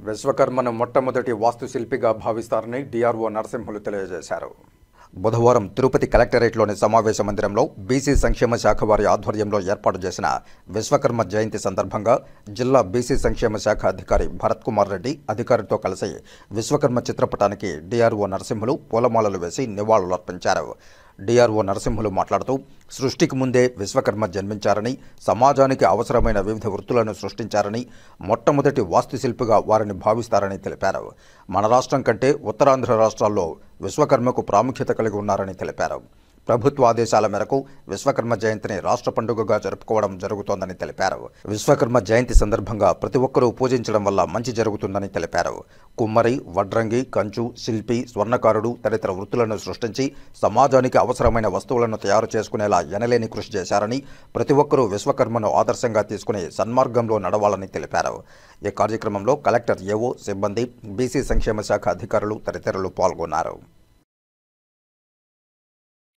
విశ్వకర్మను మొట్టమొదటి వాస్తుశిల్పిగా భావిస్తారని డిఆర్ఓ నరసింహులు తెలియజేశారు. బుధవారం తిరుపతి కలెక్టరేట్లోని సమావేశ మందిరంలో బీసీ సంక్షేమ శాఖ వారి ఆధ్వర్యంలో ఏర్పాటు చేసిన విశ్వకర్మ జయంతి సందర్భంగా జిల్లా బీసీ సంక్షేమ శాఖ అధికారి భరత్ కుమార్ రెడ్డి అధికారులతో కలిసి విశ్వకర్మ చిత్రపటానికి డిఆర్ఓ నరసింహులు పూలమాలలు వేసి నివాళులర్పించారు. డిఆర్ఓ నరసింహులు మాట్లాడుతూ సృష్టికి ముందే విశ్వకర్మ జన్మించారని, సమాజానికి అవసరమైన వివిధ వృత్తులను సృష్టించారని, మొట్టమొదటి వాస్తుశిల్పిగా వారిని భావిస్తారని తెలిపారు. మన రాష్ట్రం కంటే ఉత్తరాంధ్ర రాష్ట్రాల్లో విశ్వకర్మకు ప్రాముఖ్యత కలిగి ఉన్నారని తెలిపారు. ప్రభుత్వ ఆదేశాల మేరకు విశ్వకర్మ జయంతిని రాష్ట్ర పండుగగా జరుపుకోవడం జరుగుతోందని తెలిపారు. విశ్వకర్మ జయంతి సందర్భంగా ప్రతి ఒక్కరూ పూజించడం వల్ల మంచి జరుగుతుందని తెలిపారు. కుమ్మరి, వడ్రంగి, కంచు, శిల్పి, స్వర్ణకారుడు తదితర వృత్తులను సృష్టించి సమాజానికి అవసరమైన వస్తువులను తయారు చేసుకునేలా ఎనలేని కృషి చేశారని, ప్రతి ఒక్కరూ విశ్వకర్మను ఆదర్శంగా తీసుకుని సన్మార్గంలో నడవాలని తెలిపారు. ఈ కార్యక్రమంలో కలెక్టర్ ఏవో, సిబ్బంది, బీసీ సంక్షేమ శాఖ అధికారులు తదితరులు పాల్గొన్నారు.